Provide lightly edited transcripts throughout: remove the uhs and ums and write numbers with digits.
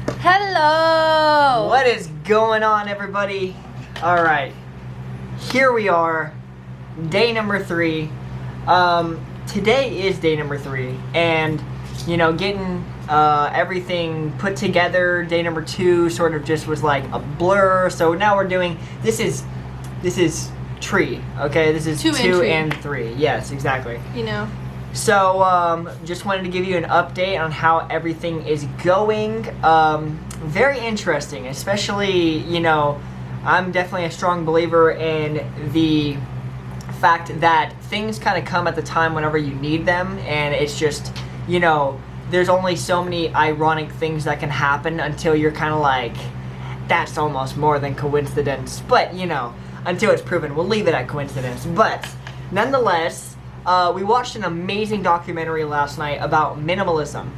Hello! What is going on, everybody? Alright, here we are, day number 3. Today is day number 3, and, you know, getting everything put together, day number 2 sort of just was like a blur, so now we're doing, this is tree, okay? This is 2 and 3, yes, exactly. You know. So, just wanted to give you an update on how everything is going. Very interesting, especially, you know, I'm definitely a strong believer in the fact that things kind of come at the time whenever you need them, and it's just, you know, there's only so many ironic things that can happen until you're kind of like, that's almost more than coincidence, but, you know, until it's proven, we'll leave it at coincidence. But, nonetheless, we watched an amazing documentary last night about minimalism.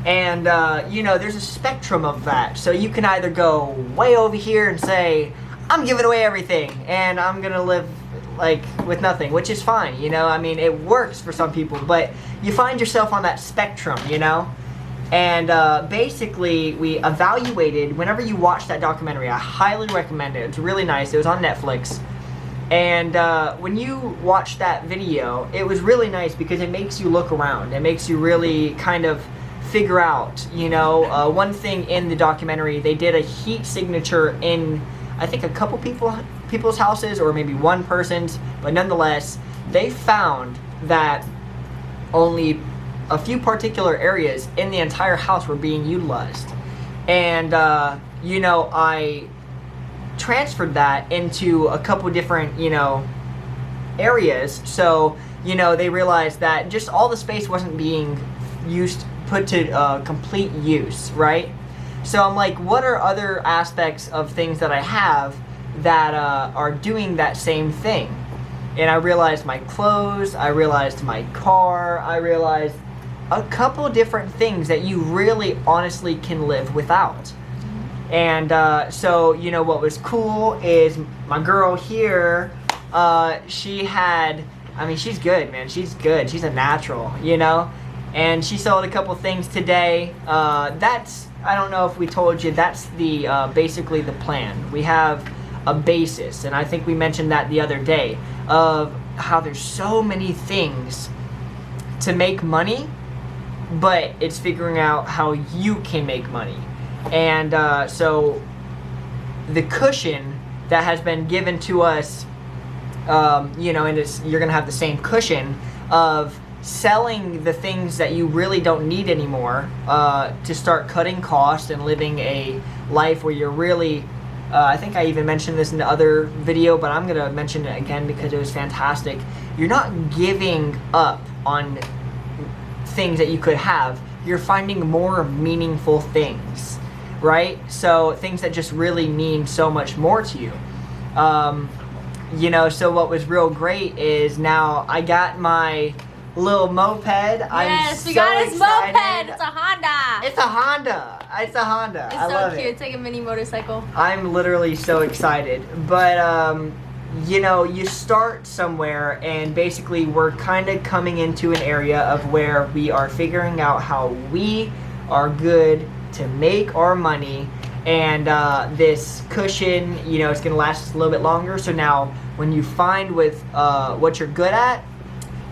And, you know, there's a spectrum of that. So you can either go way over here and say, I'm giving away everything, and I'm gonna live, like, with nothing, which is fine, you know? I mean, it works for some people, but you find yourself on that spectrum, you know? And, basically, we evaluated, whenever you watch that documentary, I highly recommend it. It's really nice. It was on Netflix. And when you watch that video, it was really nice because it makes you look around. It makes you really kind of figure out, you know, one thing in the documentary, they did a heat signature in, I think, a couple people's houses, or maybe one person's, but nonetheless, they found that only a few particular areas in the entire house were being utilized. And, you know, I transferred that into a couple different, you know, areas. So, you know, they realized that just all the space wasn't being put to complete use, right? So I'm like, what are other aspects of things that I have that are doing that same thing? And I realized my clothes, I realized my car, I realized a couple different things that you really honestly can live without. And so, you know, what was cool is my girl here, she had, I mean, she's good, man. She's good. She's a natural, you know? And she sold a couple things today. That's, I don't know if we told you, that's the, basically the plan. We have a basis, and I think we mentioned that the other day, of how there's so many things to make money, but it's figuring out how you can make money. And so the cushion that has been given to us, you know, and you're going to have the same cushion of selling the things that you really don't need anymore, to start cutting costs and living a life where you're really, I think I even mentioned this in the other video, but I'm going to mention it again because it was fantastic. You're not giving up on things that you could have. You're finding more meaningful things. Right? So things that just really mean so much more to you. You know, so what was real great is now I got my little moped. Yes, we got his moped. It's a Honda. It's a Honda. It's a Honda. It's I so love cute. it. It's like a mini motorcycle. I'm literally so excited. But, you know, you start somewhere, and basically we're kind of coming into an area of where we are figuring out how we are good to make our money, and this cushion, you know, it's gonna last us a little bit longer. So now when you find with what you're good at,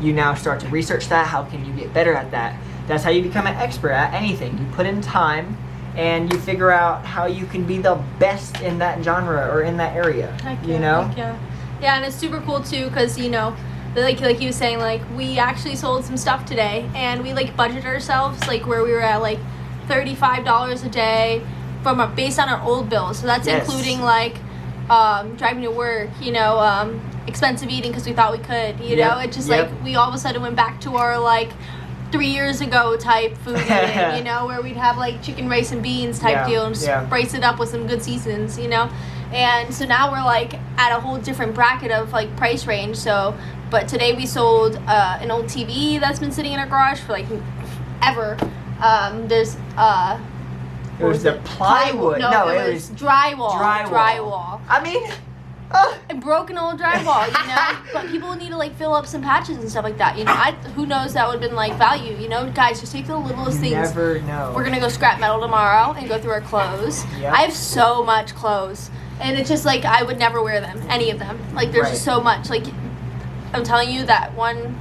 you now start to research that. How can you get better at that? That's how you become an expert at anything. You put in time and you figure out how you can be the best in that genre or in that area. Heck you yeah, know? heck yeah. Yeah, and it's super cool too, because, you know, like you were saying, like, we actually sold some stuff today, and we like budgeted ourselves, like, where we were at like $35 a day from based on our old bills. So that's including like driving to work, you know, expensive eating because we thought we could, you know. It just like we all of a sudden went back to our like 3 years ago type food eating, you know, where we'd have like chicken, rice, and beans type deal, and just spice it up with some good seasons, you know. And so now we're like at a whole different bracket of like price range. So, but today we sold an old TV that's been sitting in our garage for like ever. There's it was the plywood. No, it was drywall. I mean, and broken old drywall, you know. But people need to like fill up some patches and stuff like that, you know. Who knows, that would have been like value, you know. Guys, just take the littlest things. Never know. We're gonna go scrap metal tomorrow and go through our clothes. Yep. I have so much clothes, and it's just like I would never wear them, any of them. Like there's just so much. Like I'm telling you, that one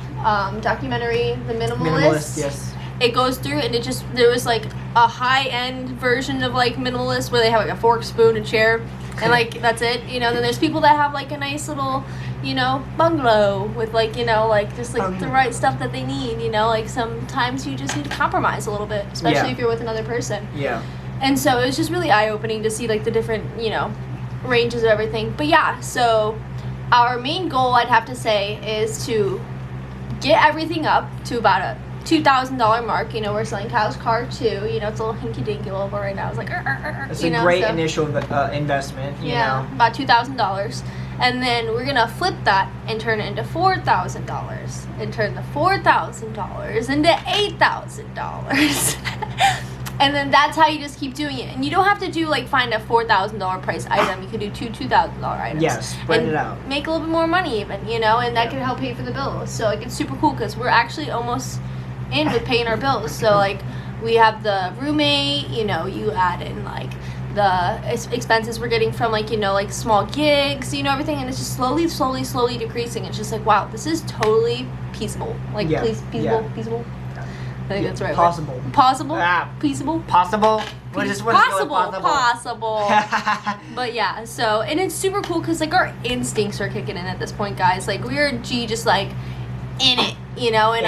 documentary, The Minimalist. Yes. It goes through, and there was like a high-end version of like minimalist where they have like a fork, spoon, and chair, and like that's it, you know. Then there's people that have like a nice little, you know, bungalow with like, you know, like just like the right stuff that they need, you know. Like sometimes you just need to compromise a little bit, especially if you're with another person. Yeah. And so it was just really eye-opening to see like the different, you know, ranges of everything. But yeah, so our main goal, I'd have to say, is to get everything up to about a $2,000 mark. You know, we're selling Kyle's car too. You know, it's a little hinky-dinky little right now. It's like, it's a great initial investment. You know? About $2,000. And then we're going to flip that and turn it into $4,000. And turn the $4,000 into $8,000. And then that's how you just keep doing it. And you don't have to do like find a $4,000 price item. You could do two $2,000 items. Yes, spread it out. Make a little bit more money even, you know, and that can help pay for the bills. So like it's super cool because we're actually almost in with paying our bills. So like we have the roommate, you know, you add in like the expenses we're getting from like, you know, like small gigs, you know, everything, and it's just slowly decreasing. It's just like, wow, this is totally peaceable. Like peaceable. I think that's right. Possible. Possible. Ah. Peaceable. Possible. Possible. But yeah, so, and it's super cool because like our instincts are kicking in at this point, guys. Like we are just like in it, you know, and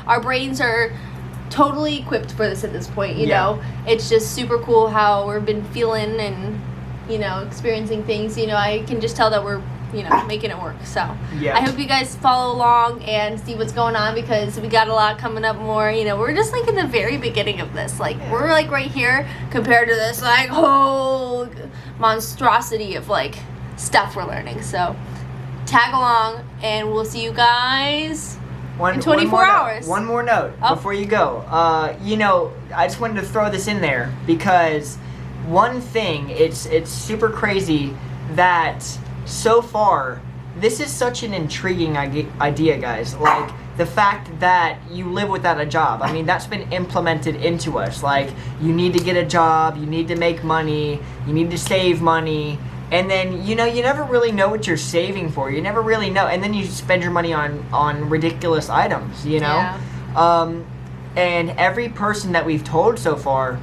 our brains are totally equipped for this at this point, you know. It's just super cool how we've been feeling and, you know, experiencing things. You know, I can just tell that we're, you know, making it work. So I hope you guys follow along and see what's going on, because we got a lot coming up more. You know, we're just like in the very beginning of this. Like we're like right here compared to this like whole monstrosity of like stuff we're learning. So tag along and we'll see you guys in 24 hours. One more note before you go. You know, I just wanted to throw this in there because one thing, it's super crazy that so far, this is such an intriguing idea, guys. Like, the fact that you live without a job. I mean, that's been implemented into us. Like, you need to get a job, you need to make money, you need to save money. And then, you know, you never really know what you're saving for. You never really know. And then you spend your money on ridiculous items, you know? Yeah. And every person that we've told so far,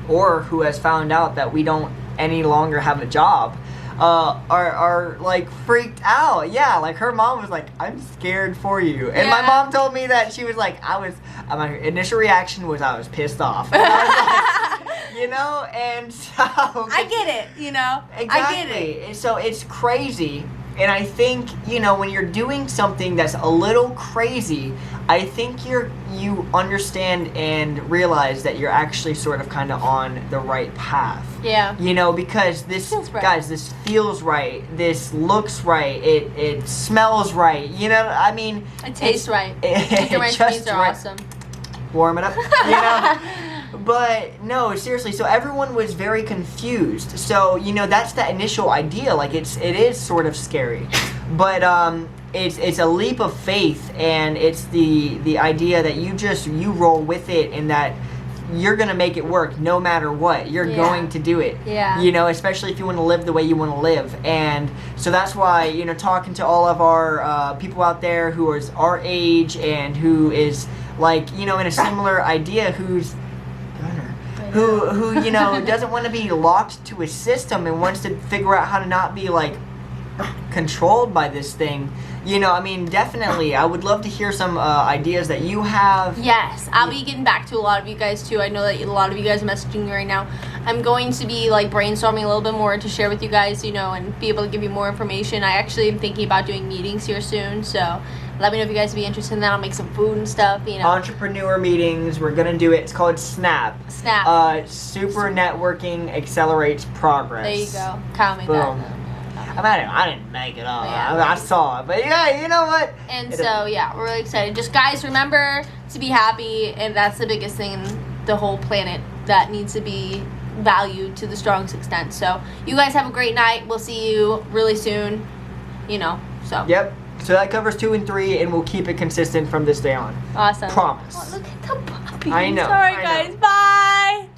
or who has found out that we don't any longer have a job, are like freaked out. Yeah, like her mom was like, I'm scared for you. And my mom told me that she was like, my initial reaction was I was pissed off. And I was like, you know, and so I get it, you know. Exactly. I get it. So it's crazy. And I think, you know, when you're doing something that's a little crazy, I think you understand and realize that you're actually sort of kind of on the right path. Yeah. You know, because this, guys, this feels right. This looks right. It smells right. You know, I mean. It tastes right. The ranch beans are awesome. Warm it up, you know. But no, seriously, so everyone was very confused. So, you know, that's the initial idea. Like it is sort of scary. But it's a leap of faith, and it's the idea that you roll with it, and that you're going to make it work no matter what. You're going to do it. Yeah. You know, especially if you want to live the way you want to live. And so that's why, you know, talking to all of our people out there who is our age and who is like, you know, in a similar idea, who you know doesn't want to be locked to a system and wants to figure out how to not be like controlled by this thing. You know, I mean, definitely I would love to hear some ideas that you have. Yes, I'll be getting back to a lot of you guys too. I know that a lot of you guys are messaging me right now. I'm going to be like brainstorming a little bit more to share with you guys, you know, and be able to give you more information. I actually am thinking about doing meetings here soon, so let me know if you guys would be interested in that. I'll make some food and stuff, you know. Entrepreneur meetings. We're going to do it. It's called SNAP. Super Networking Accelerates Progress. There you go. Kyle made that. I didn't make it up. Yeah. I saw it. But yeah, you know what? And so, yeah, we're really excited. Just, guys, remember to be happy. And that's the biggest thing in the whole planet that needs to be value to the strongest extent. So you guys have a great night. We'll see you really soon. So. Yep. So that covers 2 and 3, and we'll keep it consistent from this day on. Awesome. Promise. Oh, look at the puppy. I know. Sorry, I know. guys. Bye.